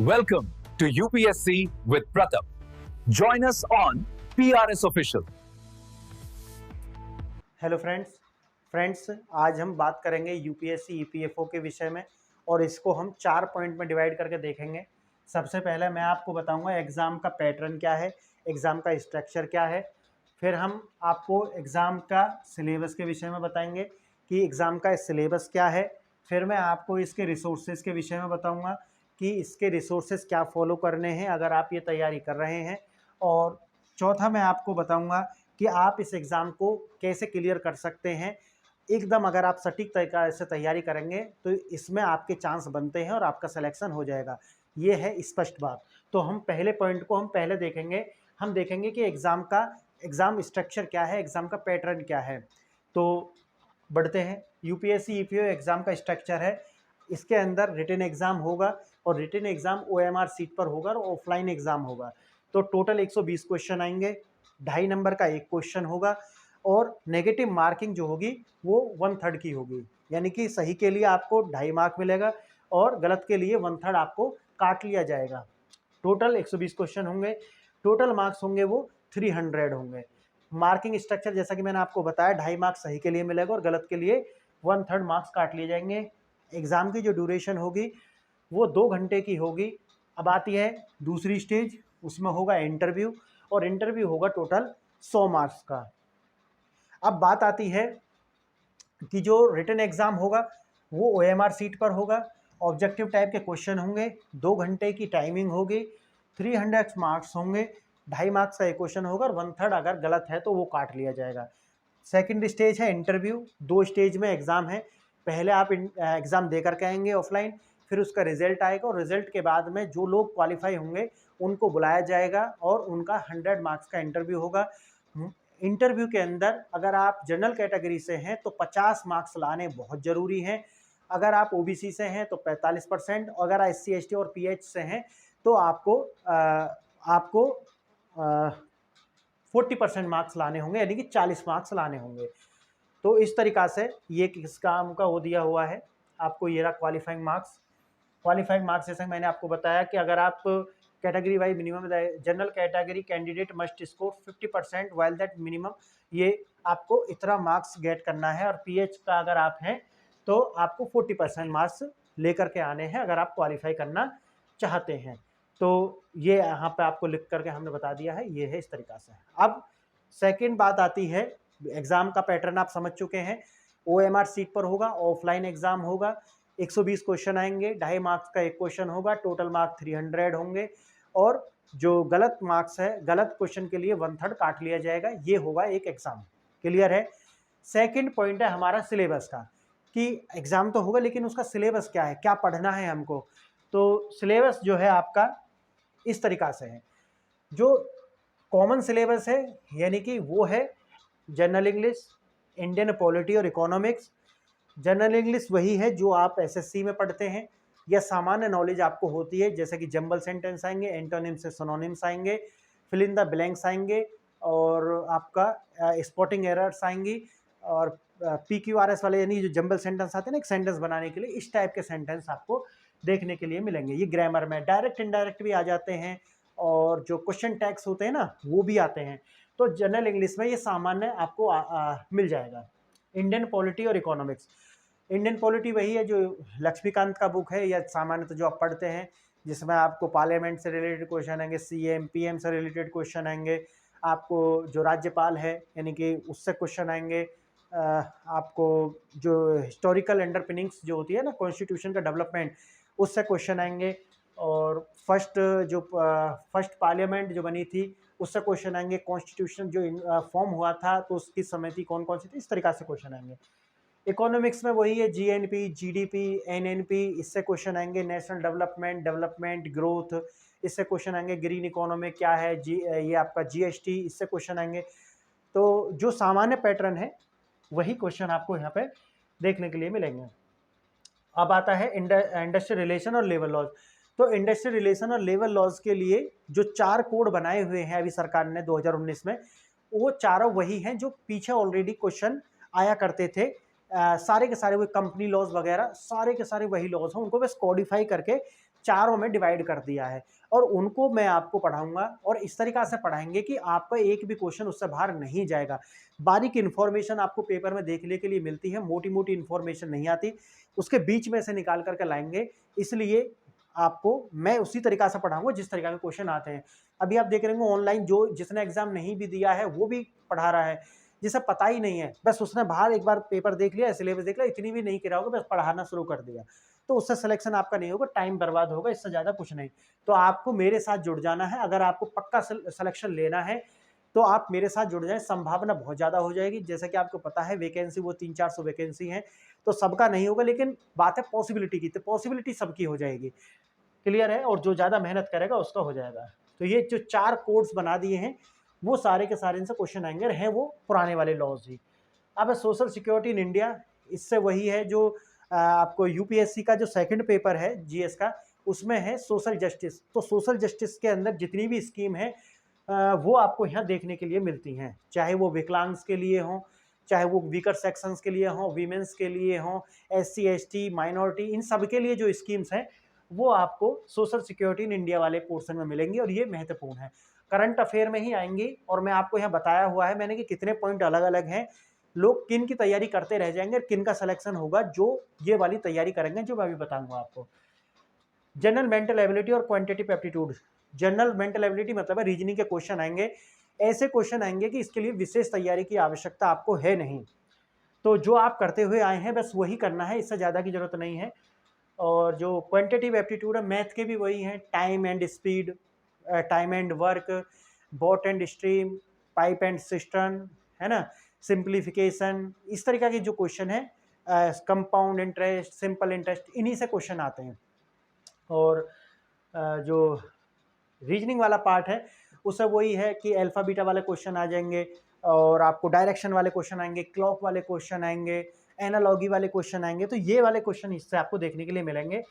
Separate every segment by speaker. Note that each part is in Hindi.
Speaker 1: Welcome to UPSC with Pratham. Join us on PRS Official.
Speaker 2: Hello friends आज हम बात करेंगे यूपीएससी ईपीएफओ के विषय में और इसको हम 4 पॉइंट में डिवाइड करके देखेंगे। सबसे पहले मैं आपको बताऊंगा एग्ज़ाम का पैटर्न क्या है, एग्ज़ाम का स्ट्रक्चर क्या है। फिर हम आपको एग्ज़ाम का सिलेबस के विषय में बताएंगे कि एग्ज़ाम का सिलेबस क्या है। फिर मैं आपको इसके रिसोर्सेज के विषय में बताऊँगा कि इसके रिसोर्सेज क्या फॉलो करने हैं अगर आप ये तैयारी कर रहे हैं। और चौथा मैं आपको बताऊँगा कि आप इस एग्ज़ाम को कैसे क्लियर कर सकते हैं। एकदम अगर आप सटीक तरीके से तैयारी करेंगे तो इसमें आपके चांस बनते हैं और आपका सिलेक्शन हो जाएगा। ये है स्पष्ट बात। तो हम पहले पॉइंट को हम पहले देखेंगे। हम देखेंगे कि एग्ज़ाम स्ट्रक्चर क्या है, एग्ज़ाम का पैटर्न क्या है। तो बढ़ते हैं। यूपीएससी ईपीएफओ एग्ज़ाम का स्ट्रक्चर है। इसके अंदर रिटन एग्ज़ाम होगा और रिटन एग्ज़ाम ओएमआर सीट पर होगा और ऑफलाइन एग्ज़ाम होगा। तो टोटल 120 क्वेश्चन आएंगे। 2.5 नंबर का एक क्वेश्चन होगा और नेगेटिव मार्किंग जो होगी वो 1/3 की होगी, यानी कि सही के लिए आपको 2.5 मार्क मिलेगा और गलत के लिए 1/3 आपको काट लिया जाएगा। टोटल 120 क्वेश्चन होंगे, टोटल मार्क्स होंगे वो 300 होंगे। मार्किंग स्ट्रक्चर जैसा कि मैंने आपको बताया, 2.5 मार्क्स सही के लिए मिलेगा और गलत के लिए 1/3 मार्क्स काट लिए जाएंगे। एग्ज़ाम की जो ड्यूरेशन होगी वो 2 घंटे की होगी। अब आती है दूसरी स्टेज, उसमें होगा इंटरव्यू और इंटरव्यू होगा टोटल 100 मार्क्स का। अब बात आती है कि जो रिटन एग्ज़ाम होगा वो ओएमआर सीट पर होगा। ऑब्जेक्टिव टाइप के क्वेश्चन होंगे, 2 घंटे की टाइमिंग होगी, 300 मार्क्स होंगे, 2.5 मार्क्स का एक क्वेश्चन होगा और 1/3 अगर गलत है तो वो काट लिया जाएगा। सेकंड स्टेज है इंटरव्यू। 2 स्टेज में एग्ज़ाम है। पहले आप एग्ज़ाम दे करके आएंगे ऑफलाइन, फिर उसका रिजल्ट आएगा और रिजल्ट के बाद में जो लोग क्वालिफाई होंगे उनको बुलाया जाएगा और उनका 100 मार्क्स का इंटरव्यू होगा। इंटरव्यू के अंदर अगर आप जनरल कैटेगरी से हैं तो 50 मार्क्स लाने बहुत ज़रूरी हैं। अगर आप ओबीसी से हैं तो 45%, अगर एससी एसटी और पीएच से हैं तो आपको 40% मार्क्स लाने होंगे, यानी कि 40 मार्क्स लाने होंगे। तो इस तरीक़ा से ये किस काम का वो दिया हुआ है आपको। ये रहा क्वालिफाइंग मार्क्स जैसे मैंने आपको बताया कि अगर आप category wise minimum general category candidate must score 50% while that minimum, ये आपको इतना मार्क्स गेट करना है। और पीएच का अगर आप हैं तो आपको 40% मार्क्स लेकर के आने हैं अगर आप क्वालिफाई करना चाहते हैं। तो ये यहाँ पे आपको लिख करके हमने बता दिया है, ये है इस तरीक़ा से। अब सेकेंड बात आती है, एग्ज़ाम का पैटर्न आप समझ चुके हैं। ओएमआर सीट पर होगा, ऑफलाइन एग्ज़ाम होगा, 120 क्वेश्चन आएंगे, 2.5 मार्क्स का एक क्वेश्चन होगा, टोटल मार्क 300 होंगे और जो गलत मार्क्स है, गलत क्वेश्चन के लिए 1/3 काट लिया जाएगा। ये होगा एक एग्ज़ाम। क्लियर है। सेकंड पॉइंट है हमारा सिलेबस का, कि एग्ज़ाम तो होगा लेकिन उसका सिलेबस क्या है, क्या पढ़ना है हमको। तो सिलेबस जो है आपका इस तरीक़ा से है। जो कॉमन सिलेबस है यानी कि वो है जनरल इंग्लिश, इंडियन पॉलिटी और इकोनॉमिक्स। जनरल इंग्लिश वही है जो आप एसएससी में पढ़ते हैं या सामान्य नॉलेज आपको होती है, जैसे कि जंबल सेंटेंस आएंगे, एंटोनिम से सिनोनिम्स आएंगे, फिल इन द ब्लैंक्स आएंगे और आपका स्पॉटिंग एरर्स आएंगी और पीक्यूआरएस वाले यानी जो जंबल सेंटेंस आते हैं ना एक सेंटेंस बनाने के लिए, इस टाइप के सेंटेंस आपको देखने के लिए मिलेंगे। ये ग्रामर में डायरेक्ट इनडायरेक्ट भी आ जाते हैं और जो क्वेश्चन टैग्स होते हैं ना वो भी आते हैं। तो जनरल इंग्लिश में ये सामान्य आपको मिल जाएगा। इंडियन पॉलिटी और इकोनॉमिक्स, इंडियन पॉलिटी वही है जो लक्ष्मीकांत का बुक है या सामान्यतः जो आप पढ़ते हैं, जिसमें आपको पार्लियामेंट से रिलेटेड क्वेश्चन आएंगे, सीएम पीएम से रिलेटेड क्वेश्चन आएंगे, आपको जो राज्यपाल है यानी कि उससे क्वेश्चन आएंगे, आपको जो हिस्टोरिकल अंडरपिनिंग्स जो होती है ना कॉन्स्टिट्यूशन का डेवलपमेंट, उससे क्वेश्चन आएंगे और फर्स्ट पार्लियामेंट जो बनी थी उससे क्वेश्चन आएंगे, कॉन्स्टिट्यूशन जो फॉर्म हुआ था तो उसकी समिति कौन कौन सी थी, इस तरीक़ा से क्वेश्चन आएंगे। इकोनॉमिक्स में वही है जीएनपी, जीडीपी, एनएनपी, इससे क्वेश्चन आएंगे, नेशनल डेवलपमेंट ग्रोथ, इससे क्वेश्चन आएंगे, ग्रीन इकोनॉमी क्या है, ये आपका जीएसटी, इससे क्वेश्चन आएंगे। तो जो सामान्य पैटर्न है वही क्वेश्चन आपको यहाँ पे देखने के लिए मिलेंगे। अब आता है इंडस्ट्रियल रिलेशन और लेबर लॉज। तो इंडस्ट्रियल रिलेशन और लेबर लॉज के लिए जो 4 कोड बनाए हुए हैं अभी सरकार ने 2019 में, वो चारों वही हैं जो पीछे ऑलरेडी क्वेश्चन आया करते थे। सारे के सारे वो कंपनी लॉज वगैरह सारे के सारे वही लॉज हैं, उनको बस कोडिफाई करके चारों में डिवाइड कर दिया है और उनको मैं आपको पढ़ाऊंगा और इस तरीक़ा से पढ़ाएंगे कि आपका एक भी क्वेश्चन उससे बाहर नहीं जाएगा। बारीक इन्फॉर्मेशन आपको पेपर में देखने के लिए मिलती है, मोटी मोटी इन्फॉर्मेशन नहीं आती, उसके बीच में से निकाल करके लाएंगे। इसलिए आपको मैं उसी तरीक़ा से पढ़ाऊंगा जिस तरीक़ा के क्वेश्चन आते हैं। अभी आप देख रहे होंगे ऑनलाइन जो जिसने एग्जाम नहीं भी दिया है वो भी पढ़ा रहा है, जिसे पता ही नहीं है, बस उसने बाहर एक बार पेपर देख लिया, सिलेबस देख लिया, इतनी भी नहीं किया होगा, बस पढ़ाना शुरू कर दिया, तो उससे सिलेक्शन आपका नहीं होगा, टाइम बर्बाद होगा, इससे ज़्यादा कुछ नहीं। तो आपको मेरे साथ जुड़ जाना है। अगर आपको पक्का सिलेक्शन लेना है तो आप मेरे साथ जुड़ जाएं, संभावना बहुत ज़्यादा हो जाएगी। जैसे कि आपको पता है वैकेंसी वो 300-400 वैकेंसी है, तो सबका नहीं होगा, लेकिन बात है पॉसिबिलिटी की, तो पॉसिबिलिटी सबकी हो जाएगी। क्लियर है? और जो ज़्यादा मेहनत करेगा उसका हो जाएगा। तो ये जो 4 कोड्स बना दिए हैं वो सारे के सारे इनसे क्वेश्चन आएंगे, हैं वो पुराने वाले लॉज ही। अब सोशल सिक्योरिटी इन इंडिया, इससे वही है जो आपको यूपीएससी का जो सेकंड पेपर है जीएस का, उसमें है सोशल जस्टिस। तो सोशल जस्टिस के अंदर जितनी भी स्कीम है वो आपको यहाँ देखने के लिए मिलती हैं, चाहे वो विकलांग्स के लिए हों, चाहे वो वीकर सेक्शंस के लिए हों, वीमेंस के लिए हों, एससी एसटी माइनॉरिटी, इन सब के लिए जो स्कीम्स हैं वो आपको सोशल सिक्योरिटी इन इंडिया वाले पोर्शन में मिलेंगी और ये महत्वपूर्ण है। करंट अफेयर में ही आएंगी और मैं आपको यहाँ बताया हुआ है मैंने कि कितने पॉइंट अलग अलग हैं, लोग किन की तैयारी करते रह जाएंगे और किन का सिलेक्शन होगा जो ये वाली तैयारी करेंगे, जो मैं अभी बताऊंगा आपको। जनरल मेंटल एबिलिटी और quantitative aptitude. General mental ability मतलब है रीजनिंग के क्वेश्चन आएंगे, ऐसे क्वेश्चन आएंगे कि इसके लिए विशेष तैयारी की आवश्यकता आपको है नहीं, तो जो आप करते हुए आए हैं बस वही करना है, इससे ज़्यादा की जरूरत नहीं है। और जो क्वांटिटेटिव एप्टीट्यूड है मैथ के भी वही हैं, time and speed, time and work, boat and stream, pipe and system, है ना, सिंप्लीफिकेशन, इस तरीका के जो क्वेश्चन है, कंपाउंड इंटरेस्ट, सिंपल इंटरेस्ट, इन्हीं से क्वेश्चन आते हैं। और जो रीजनिंग वाला पार्ट है उससे वही है कि अल्फा बीटा वाले क्वेश्चन आ जाएंगे और आपको डायरेक्शन वाले क्वेश्चन आएंगे, क्लॉक वाले क्वेश्चन आएंगे, एनालॉगी वाले क्वेश्चन आएंगे, तो ये वाले क्वेश्चन इससे आपको देखने के लिए मिलेंगे।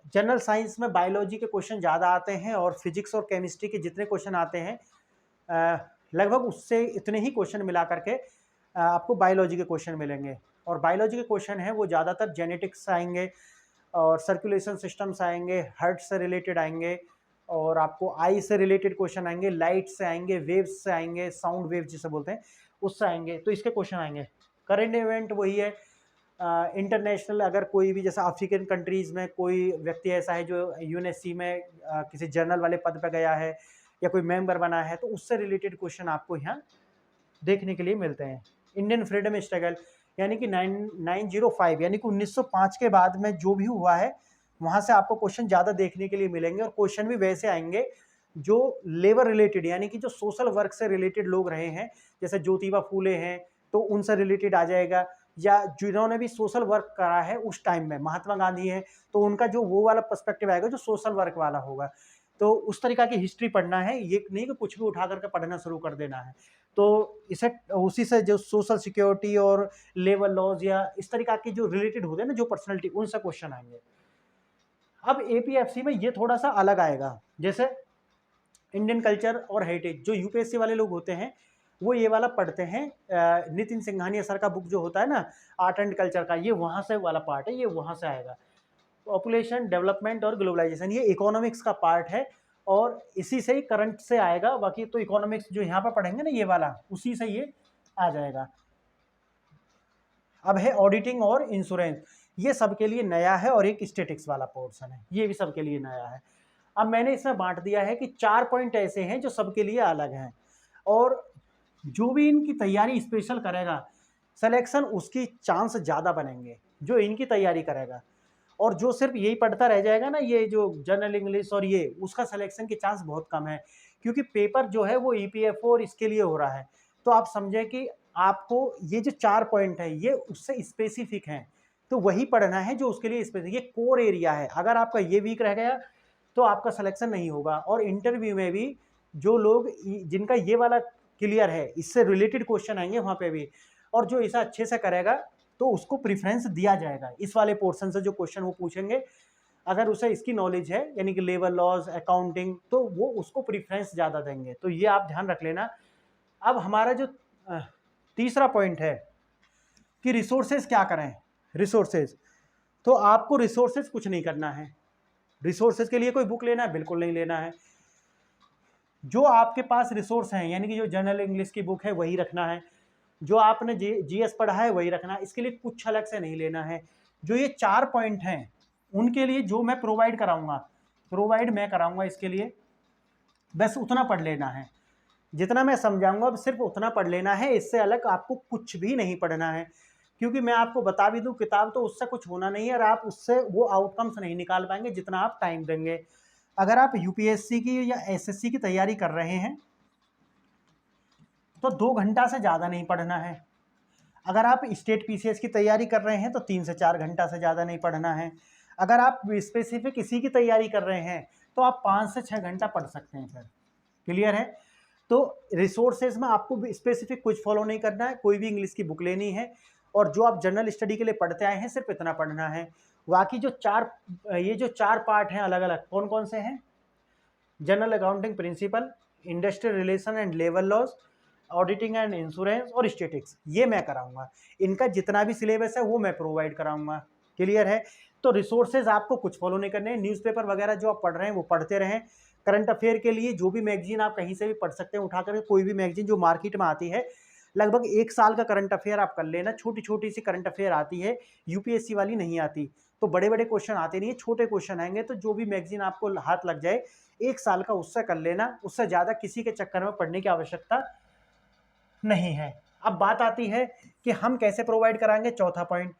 Speaker 2: जनरल साइंस में बायोलॉजी के क्वेश्चन ज़्यादा आते हैं और फिजिक्स और केमिस्ट्री के जितने क्वेश्चन आते हैं लगभग उससे इतने ही क्वेश्चन मिला करके आपको बायोलॉजी के क्वेश्चन मिलेंगे। और बायोलॉजी के क्वेश्चन हैं वो ज़्यादातर जेनेटिक्स आएंगे और सर्कुलेशन सिस्टम्स आएंगे, हार्ट से रिलेटेड आएंगे और आपको आई से रिलेटेड क्वेश्चन आएंगे, लाइट से आएंगे, वेव्स से आएंगे, साउंड वेव जिसे बोलते हैं उससे आएंगे, तो इसके क्वेश्चन आएंगे। करेंट इवेंट वही है, इंटरनेशनल अगर कोई भी जैसे अफ्रीकन कंट्रीज़ में कोई व्यक्ति ऐसा है जो यूएनएससी में किसी जर्नल वाले पद पर गया है या कोई मेंबर बना है, तो उससे रिलेटेड क्वेश्चन आपको यहाँ देखने के लिए मिलते हैं। इंडियन फ्रीडम स्ट्रगल यानी कि 905 यानी कि 1905 के बाद में जो भी हुआ है वहाँ से आपको क्वेश्चन ज़्यादा देखने के लिए मिलेंगे और क्वेश्चन भी वैसे आएंगे जो लेबर रिलेटेड यानी कि जो सोशल वर्क से रिलेटेड लोग रहे हैं, जैसे ज्योतिबा फूले हैं तो उनसे रिलेटेड आ जाएगा, या जिन्होंने भी सोशल वर्क करा है उस टाइम में, महात्मा गांधी है तो उनका जो वो वाला पर्सपेक्टिव आएगा जो सोशल वर्क वाला होगा। तो उस तरीका की हिस्ट्री पढ़ना है, ये नहीं कि कुछ भी उठा करके पढ़ना शुरू कर देना है। तो इसे उसी से जो सोशल सिक्योरिटी और लेबर लॉज या इस तरीका की जो रिलेटेड होते हैं ना जो पर्सनैलिटी, उनसे क्वेश्चन आएंगे। अब एपीएफसी में ये थोड़ा सा अलग आएगा, जैसे इंडियन कल्चर और हेरिटेज, जो यूपीएससी वाले लोग होते हैं वो ये वाला पढ़ते हैं। नितिन सिंघानिया सर का बुक जो होता है ना आर्ट एंड कल्चर का, ये वहाँ से वाला पार्ट है, ये वहाँ से आएगा। पॉपुलेशन डेवलपमेंट और ग्लोबलाइजेशन ये इकोनॉमिक्स का पार्ट है और इसी से ही करंट से आएगा, बाकी तो इकोनॉमिक्स जो यहाँ पर पढ़ेंगे ना ये वाला उसी से ये आ जाएगा। अब है ऑडिटिंग और इंश्योरेंस, ये सबके लिए नया है और एक स्टेटिक्स वाला पोर्शन है, ये भी सबके लिए नया है। अब मैंने इसमें बांट दिया है कि 4 पॉइंट ऐसे हैं जो सबके लिए अलग हैं और जो भी इनकी तैयारी स्पेशल करेगा सिलेक्शन उसकी चांस ज़्यादा बनेंगे जो इनकी तैयारी करेगा, और जो सिर्फ यही पढ़ता रह जाएगा ना ये जो जनरल इंग्लिश और ये, उसका सिलेक्शन की चांस बहुत कम है, क्योंकि पेपर जो है वो ईपीएफओ और इसके लिए हो रहा है। तो आप समझे कि आपको ये जो 4 पॉइंट है ये उससे स्पेसिफिक हैं, तो वही पढ़ना है जो उसके लिए स्पेसिफिक, ये कोर एरिया है। अगर आपका ये वीक रह गया तो आपका सिलेक्शन नहीं होगा। और इंटरव्यू में भी जो लोग जिनका ये वाला क्लियर है इससे रिलेटेड क्वेश्चन आएंगे वहाँ पे भी, और जो इसे अच्छे से करेगा तो उसको प्रेफरेंस दिया जाएगा इस वाले पोर्शन से जो क्वेश्चन वो पूछेंगे। अगर उसे इसकी नॉलेज है यानी कि लेबर लॉज, अकाउंटिंग, तो वो उसको प्रेफरेंस ज़्यादा देंगे, तो ये आप ध्यान रख लेना। अब हमारा जो तीसरा पॉइंट है कि रिसोर्सेज क्या करें। रिसोर्सेज, तो आपको रिसोर्सेज कुछ नहीं करना है, रिसोर्सेज के लिए कोई बुक लेना है? बिल्कुल नहीं लेना है। जो आपके पास रिसोर्स हैं, यानी कि जो जनरल इंग्लिश की बुक है वही रखना है, जो आपने जीएस पढ़ा है वही रखना है, इसके लिए कुछ अलग से नहीं लेना है। जो ये 4 पॉइंट हैं उनके लिए जो मैं प्रोवाइड कराऊंगा इसके लिए बस उतना पढ़ लेना है, जितना मैं समझाऊंगा अब सिर्फ उतना पढ़ लेना है, इससे अलग आपको कुछ भी नहीं पढ़ना है। क्योंकि मैं आपको बता भी दूं, किताब तो उससे कुछ होना नहीं है और आप उससे वो आउटकम्स नहीं निकाल पाएंगे जितना आप टाइम देंगे। अगर आप यूपीएससी की या एसएससी की तैयारी कर रहे हैं तो 2 घंटा से ज़्यादा नहीं पढ़ना है। अगर आप स्टेट पीसीएस की तैयारी कर रहे हैं तो 3 से 4 घंटा से ज़्यादा नहीं पढ़ना है। अगर आप स्पेसिफिक इसी की तैयारी कर रहे हैं तो आप 5 से 6 घंटा पढ़ सकते हैं सर। क्लियर है? तो रिसोर्सेज में आपको स्पेसिफिक कुछ फॉलो नहीं करना है, कोई भी इंग्लिश की बुक लेनी है और जो आप जनरल स्टडी के लिए पढ़ते आए हैं सिर्फ इतना पढ़ना है। बाकी जो 4 पार्ट हैं अलग अलग, कौन कौन से हैं? General accounting principle, industrial relation and labour laws, auditing and insurance और स्टेटिक्स, ये मैं कराऊंगा। इनका जितना भी सिलेबस है वो मैं प्रोवाइड कराऊंगा। क्लियर है? तो रिसोर्सेज आपको कुछ फॉलो नहीं करने हैं। न्यूज़पेपर वगैरह जो आप पढ़ रहे हैं वो पढ़ते रहें। करंट अफेयर के लिए जो भी मैगजीन आप कहीं से भी पढ़ सकते हैं उठा करके, कोई भी मैगजीन जो मार्केट में आती है, लगभग 1 साल का करंट अफेयर आप कर लेना। छोटी छोटी सी करंट अफेयर आती है, यूपीएससी वाली नहीं आती। तो बड़े बड़े क्वेश्चन आते नहीं है, छोटे क्वेश्चन आएंगे। तो जो भी मैगजीन आपको हाथ लग जाए 1 साल का, उससे कर लेना। उससे ज़्यादा किसी के चक्कर में पढ़ने की आवश्यकता नहीं है। अब बात आती है कि हम कैसे प्रोवाइड कराएंगे। चौथा पॉइंट,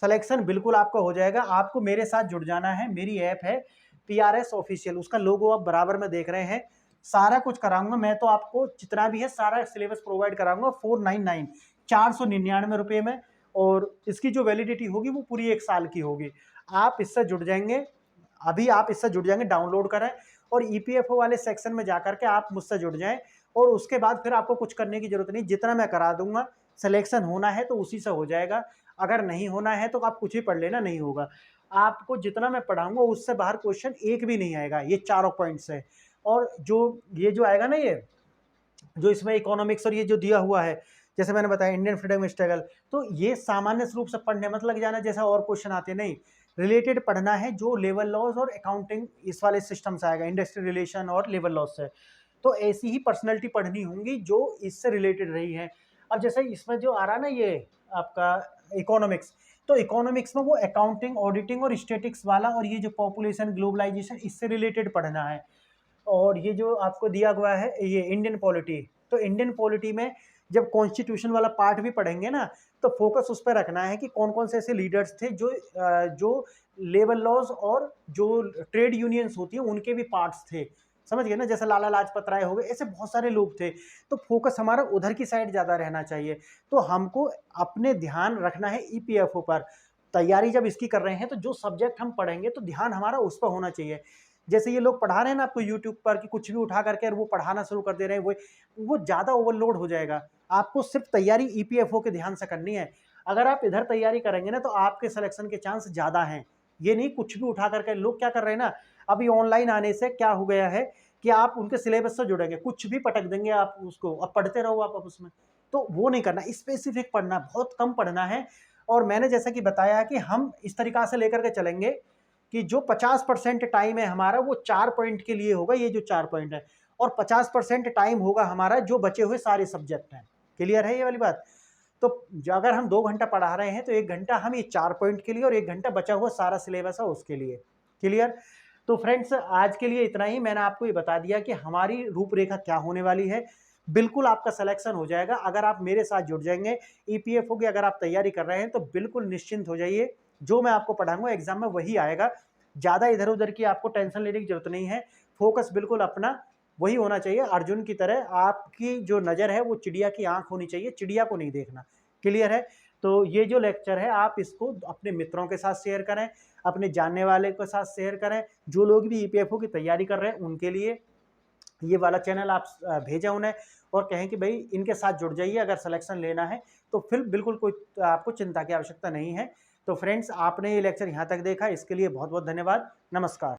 Speaker 2: सिलेक्शन बिल्कुल आपका हो जाएगा। आपको मेरे साथ जुड़ जाना है। मेरी ऐप है PRS ऑफिशियल, उसका लोगो आप बराबर में देख रहे हैं। सारा कुछ कराऊंगा मैं, तो आपको जितना भी है सारा सिलेबस प्रोवाइड कराऊंगा 499 499 रुपये में। और इसकी जो वैलिडिटी होगी वो पूरी 1 साल की होगी। आप इससे जुड़ जाएंगे, अभी आप इससे जुड़ जाएंगे, डाउनलोड करें और EPFO वाले सेक्शन में जाकर के आप मुझसे जुड़ जाएं। और उसके बाद फिर आपको कुछ करने की जरूरत नहीं, जितना मैं करा दूंगा। सिलेक्शन होना है तो उसी से हो जाएगा, अगर नहीं होना है तो आप कुछ भी पढ़ लेना, नहीं होगा। आपको जितना मैं पढ़ाऊंगा उससे बाहर क्वेश्चन एक भी नहीं आएगा, ये 4 पॉइंट्स है। और ये जो आएगा ना, ये जो इसमें इकोनॉमिक्स और ये जो दिया हुआ है, जैसे मैंने बताया इंडियन फ्रीडम स्ट्रगल, तो ये सामान्य रूप से पढ़ने मत लग जाना जैसा और क्वेश्चन आते नहीं। रिलेटेड पढ़ना है, जो लेबर लॉज और अकाउंटिंग इस वाले सिस्टम से आएगा, इंडस्ट्रियल रिलेशन और लेबर लॉज से। तो ऐसी ही पर्सनैलिटी पढ़नी होंगी जो इससे रिलेटेड रही है। अब जैसे इसमें जो आ रहा ना ये आपका इकोनॉमिक्स, तो इकोनॉमिक्स में वो अकाउंटिंग, ऑडिटिंग और स्टेटिक्स वाला, और ये जो पॉपुलेशन ग्लोबलाइजेशन, इससे रिलेटेड पढ़ना है। और ये जो आपको दिया हुआ है ये इंडियन पॉलिटी, तो इंडियन पॉलिटी में जब कॉन्स्टिट्यूशन वाला पार्ट भी पढ़ेंगे ना, तो फोकस उस पर रखना है कि कौन कौन से ऐसे लीडर्स थे जो लेबर लॉज और जो ट्रेड यूनियंस होती है उनके भी पार्ट्स थे। समझ गए ना? जैसे लाला लाजपत राय हो गए, ऐसे बहुत सारे लोग थे। तो फोकस हमारा उधर की साइड ज़्यादा रहना चाहिए। तो हमको अपने ध्यान रखना है EPFO पर। तैयारी जब इसकी कर रहे हैं तो जो सब्जेक्ट हम पढ़ेंगे तो ध्यान हमारा उस पर होना चाहिए। जैसे ये लोग पढ़ा रहे हैं ना आपको यूट्यूब पर कि कुछ भी उठा करके वो पढ़ाना शुरू कर दे रहे हैं, वो ज़्यादा ओवरलोड हो जाएगा। आपको सिर्फ तैयारी EPFO के ध्यान से करनी है। अगर आप इधर तैयारी करेंगे ना तो आपके सिलेक्शन के चांस ज़्यादा हैं। ये नहीं कुछ भी उठा करके। लोग क्या कर रहे हैं ना, अभी ऑनलाइन आने से क्या हो गया है कि आप उनके सिलेबस से जुड़ेंगे, कुछ भी पटक देंगे आप उसको, अब पढ़ते रहो आप अब उसमें। तो वो नहीं करना, स्पेसिफिक पढ़ना, बहुत कम पढ़ना है। और मैंने जैसा कि बताया कि हम इस तरीक़ा से लेकर के चलेंगे कि जो 50% टाइम है हमारा वो 4 पॉइंट के लिए होगा, ये जो 4 पॉइंट है, और 50% टाइम होगा हमारा जो बचे हुए सारे सब्जेक्ट हैं। क्लियर है ये वाली बात? तो अगर हम 2 घंटा पढ़ा रहे हैं तो 1 घंटा हम ये 4 पॉइंट के लिए और 1 घंटा बचा हुआ सारा सिलेबस है उसके लिए। क्लियर? तो फ्रेंड्स आज के लिए इतना ही। मैंने आपको ये बता दिया कि हमारी रूपरेखा क्या होने वाली है। बिल्कुल आपका सिलेक्शन हो जाएगा अगर आप मेरे साथ जुड़ जाएंगे। EPFO की अगर आप तैयारी कर रहे हैं तो बिल्कुल निश्चिंत हो जाइए, जो मैं आपको पढ़ाऊंगा एग्जाम में वही आएगा। ज़्यादा इधर उधर की आपको टेंशन लेने की जरूरत नहीं है। फोकस बिल्कुल अपना वही होना चाहिए। अर्जुन की तरह आपकी जो नज़र है वो चिड़िया की आंख होनी चाहिए, चिड़िया को नहीं देखना। क्लियर है? तो ये जो लेक्चर है आप इसको अपने मित्रों के साथ शेयर करें, अपने जानने वाले के साथ शेयर करें। जो लोग भी EPFO की तैयारी कर रहे हैं उनके लिए ये वाला चैनल आप भेजें उन्हें, और कहें कि भाई इनके साथ जुड़ जाइए। अगर सिलेक्शन लेना है तो फिर बिल्कुल कोई आपको चिंता की आवश्यकता नहीं है। तो फ्रेंड्स आपने ये लेक्चर यहाँ तक देखा, इसके लिए बहुत बहुत धन्यवाद। नमस्कार।